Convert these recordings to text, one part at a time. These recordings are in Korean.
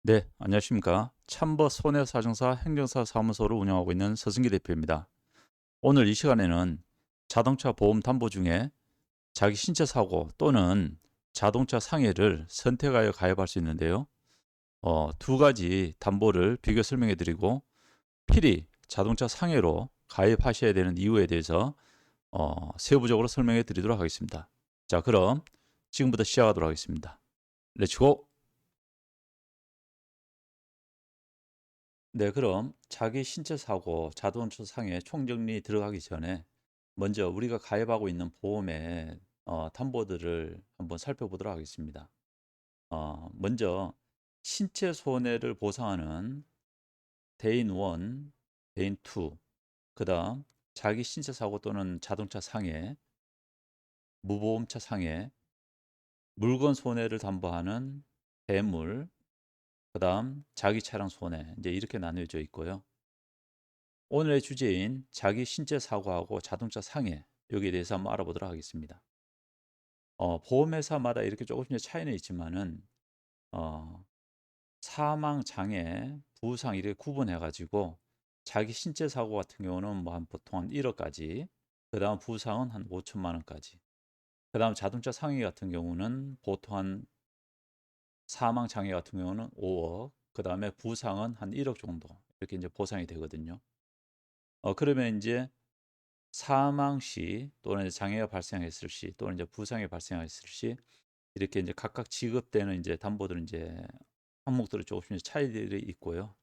네, 안녕하십니까. 참버 손해사정사 행정사 사무소를 운영하고 있는 서승기 대표입니다. 오늘 이 시간에는 자동차 보험 담보 중에 자기 신체 사고 또는 자동차 상해를 선택하여 가입할 수 있는데요. 두 가지 담보를 비교 설명해 드리고 필히 자동차 상해로 가입하셔야 되는 이유에 대해서 세부적으로 설명해 드리도록 하겠습니다. 자, 그럼 지금부터 시작하도록 하겠습니다. 렛츠고! 네, 그럼 자기 신체 사고, 자동차 상해 총정리 들어가기 전에 먼저 우리가 가입하고 있는 보험의 담보들을 한번 살펴보도록 하겠습니다. 먼저 신체 손해를 보상하는 대인 1, 대인 2, 그다음 자기 신체 사고 또는 자동차 상해, 무보험차 상해, 물건 손해를 담보하는 대물, 그다음 자기 차량 손해 이제 이렇게 나누어져 있고요. 오늘의 주제인 자기 신체 사고하고 자동차 상해 여기에 대해서 한번 알아보도록 하겠습니다. 보험회사마다 이렇게 조금씩 차이는 있지만은 어, 사망, 장애, 부상 이렇게 구분해 가지고 자기 신체 사고 같은 경우는 뭐 한 보통 한 1억까지, 그다음 부상은 한 5천만 원까지, 그다음 자동차 상해 같은 경우는 보통 한 사망 장애 같은 경우는 5억, 그다음에 부상은 한 1억 정도 이렇게 이제 보상이 되거든요. 그러면 이제 사망 시 또는 장애가 발생했을 시 또는 이제 부상이 발생했을 시 이렇게 이제 각각 지급되는 이제 담보들은 이제 항목들은 조금씩 차이들이 있고요.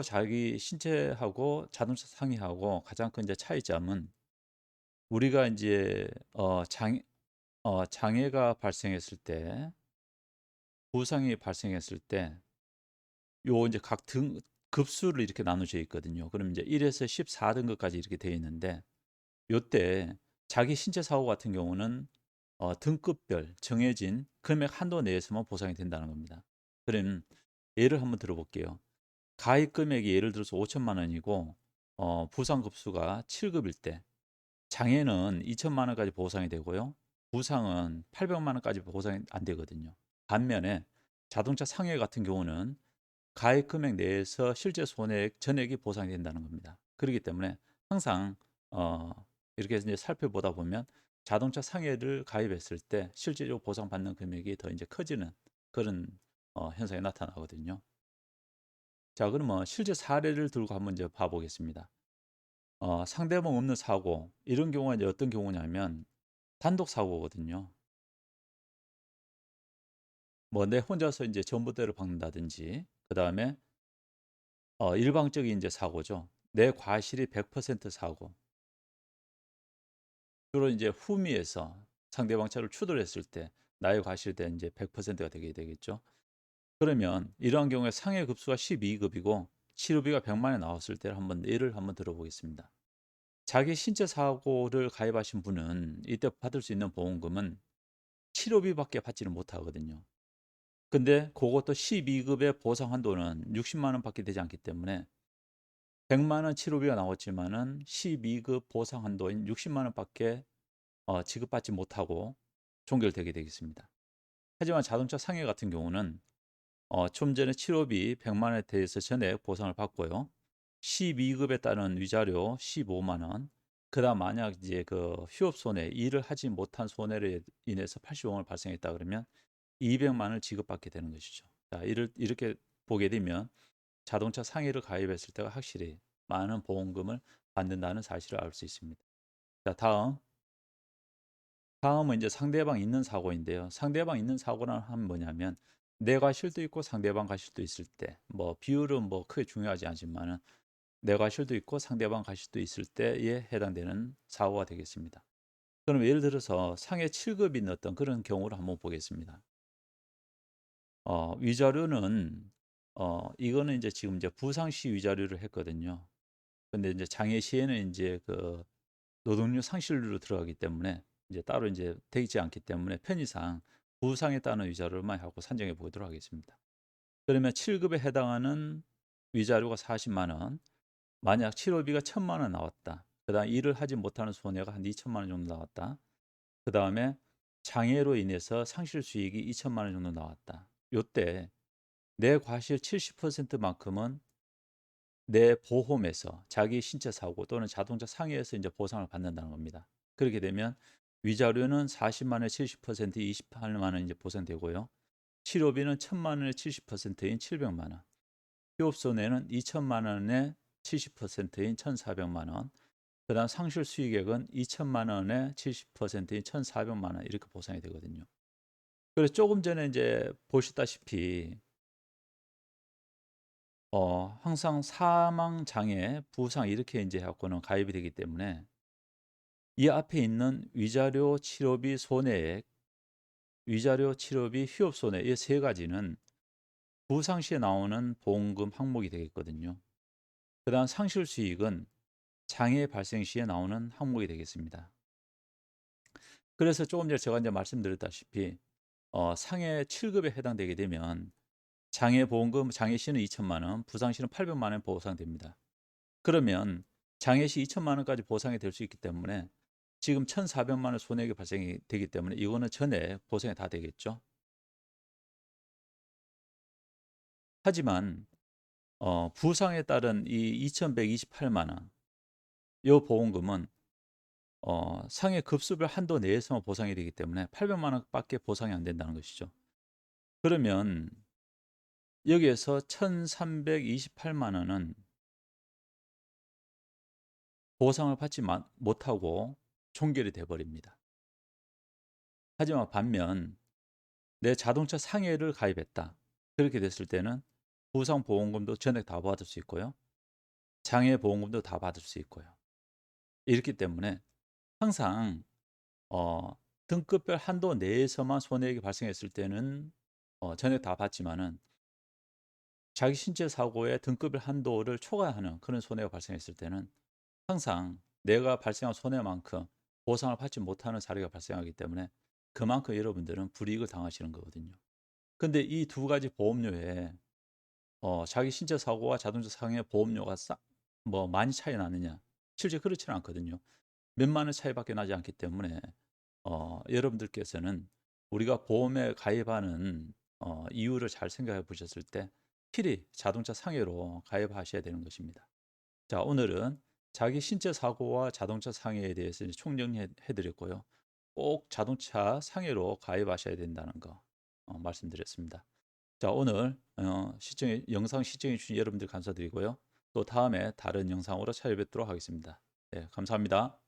자기 신체하고 자동차 상해하고 가장 큰 이제 차이점은 우리가 이제 장애가 발생했을 때, 부상이 발생했을 때 요 이제 각 등 급수를 이렇게 나누져 있거든요. 그럼 이제 1에서 14등급까지 이렇게 되어 있는데 요때 자기 신체 사고 같은 경우는 등급별 정해진 금액 한도 내에서만 보상이 된다는 겁니다. 그럼 예를 한번 들어볼게요. 가입 금액이 예를 들어서 5천만 원이고 부상 급수가 7급일 때 장애는 2천만 원까지 보상이 되고요. 부상은 800만 원까지 보상이 안 되거든요. 반면에 자동차 상해 같은 경우는 가입 금액 내에서 실제 손해액 전액이 보상이 된다는 겁니다. 그렇기 때문에 항상 어, 이렇게 이제 살펴보다 보면 자동차 상해를 가입했을 때 실제로 보상받는 금액이 더 이제 커지는 그런 현상이 나타나거든요. 자, 그러면 실제 사례를 들고 한번 이제 봐보겠습니다. 상대방 없는 사고 이런 경우가 이제 어떤 경우냐면 단독 사고거든요. 뭐 내 혼자서 이제 전봇대를 박는다든지 그 다음에 일방적인 이제 사고죠. 내 과실이 100% 사고. 주로 이제 후미에서 상대방 차를 추돌했을 때 나의 과실이 이제 100%가 되게 되겠죠. 그러면 이러한 경우에 상해 급수가 12급이고 치료비가 100만 원 나왔을 때를 한번 예를 한번 들어보겠습니다. 자기 신체 사고를 가입하신 분은 이때 받을 수 있는 보험금은 치료비밖에 받지는 못하거든요. 근데 그것도 12급의 보상 한도는 60만 원밖에 되지 않기 때문에 100만 원 치료비가 나왔지만은 12급 보상 한도인 60만 원밖에 지급받지 못하고 종결되게 되겠습니다. 하지만 자동차 상해 같은 경우는 좀 전에 치료비 100만 원에 대해서 전액 보상을 받고요. 12급에 따른 위자료 15만 원. 그다음 만약 이제 그 휴업 손해, 일을 하지 못한 손해로 인해서 85만 원 발생했다 그러면 200만 원을 지급받게 되는 것이죠. 자, 이렇게 보게 되면 자동차 상해를 가입했을 때가 확실히 많은 보험금을 받는다는 사실을 알 수 있습니다. 자, 다음은 이제 상대방 있는 사고인데요. 상대방 있는 사고는 하면 뭐냐면 내 과실도 있고 상대방 과실도 있을 때, 뭐 비율은 뭐 크게 중요하지 않지만은 내 과실도 있고 상대방 과실도 있을 때에 해당되는 사고가 되겠습니다. 그럼 예를 들어서 상해 7급인 어떤 그런 경우를 한번 보겠습니다. 위자료는 이거는 이제 지금 이제 부상시 위자료를 했거든요. 근데 이제 장애 시에는 이제 그 노동력 상실로 들어가기 때문에 이제 따로 이제 되지 않기 때문에 편의상 부상에 따른 위자료만 하고 산정해 보도록 하겠습니다. 그러면 7급에 해당하는 위자료가 40만 원, 만약 치료비가 1,000만 원 나왔다. 그다음 일을 하지 못하는 손해가 한 2천만 원 정도 나왔다. 그다음에 장애로 인해서 상실 수익이 2천만 원 정도 나왔다. 요때 내 과실 70%만큼은 내 보험에서 자기 신체 사고 또는 자동차 상해에서 이제 보상을 받는다는 겁니다. 그렇게 되면 위자료는 40만 원에 70% 28만 원 이제 보상되고요. 치료비는 1,000만 원에 70%인 700만 원. 휴업 손해는 2천만 원에 70%인 1,400만 원. 그다음 상실 수익액은 2천만 원에 70%인 1,400만 원 이렇게 보상이 되거든요. 그래서 조금 전에 이제 보셨다시피 항상 사망 장애, 부상 이렇게 이제 갖고는 가입이 되기 때문에 이 앞에 있는 위자료 치료비 손해액, 위자료 치료비 휴업 손해 이 세 가지는 부상 시에 나오는 보험금 항목이 되겠거든요. 그다음 상실 수익은 장애 발생 시에 나오는 항목이 되겠습니다. 그래서 조금 전에 제가 이제 말씀드렸다시피 상해 7급에 해당되게 되면 장애 보험금 장애 시는 2천만 원, 부상 시는 800만 원 보상됩니다. 그러면 장애 시 2천만 원까지 보상이 될 수 있기 때문에 지금 1,400만 원 손해액이 발생이 되기 때문에 이거는 전에 보상이 다 되겠죠. 하지만 부상에 따른 이 2,128만 원, 이 보험금은 상해 급수별 한도 내에서만 보상이 되기 때문에 800만 원밖에 보상이 안 된다는 것이죠. 그러면 여기에서 1,328만 원은 보상을 받지 못하고 종결이 돼 버립니다. 하지만 반면 내 자동차 상해를 가입했다. 그렇게 됐을 때는 부상 보험금도 전액 다 받을 수 있고요. 장애 보험금도 다 받을 수 있고요. 이렇기 때문에 항상 등급별 한도 내에서만 손해액이 발생했을 때는 전액 다 받지만은 자기 신체 사고의 등급별 한도를 초과하는 그런 손해가 발생했을 때는 항상 내가 발생한 손해만큼 보상을 받지 못하는 사례가 발생하기 때문에 그만큼 여러분들은 불이익을 당하시는 거거든요. 근데 이 두 가지 보험료에 자기 신체 사고와 자동차 상해 보험료가 뭐 많이 차이 나느냐? 실제 그렇지는 않거든요. 몇만 원 차이밖에 나지 않기 때문에 여러분들께서는 우리가 보험에 가입하는 이유를 잘 생각해 보셨을 때 필히 자동차 상해로 가입하셔야 되는 것입니다. 자, 오늘은 자기 신체 사고와 자동차 상해에 대해서 총정리해 드렸고요. 꼭 자동차 상해로 가입하셔야 된다는 거 말씀드렸습니다. 자, 오늘 영상 시청해 주신 여러분들 감사드리고요. 또 다음에 다른 영상으로 찾아뵙도록 하겠습니다. 네, 감사합니다.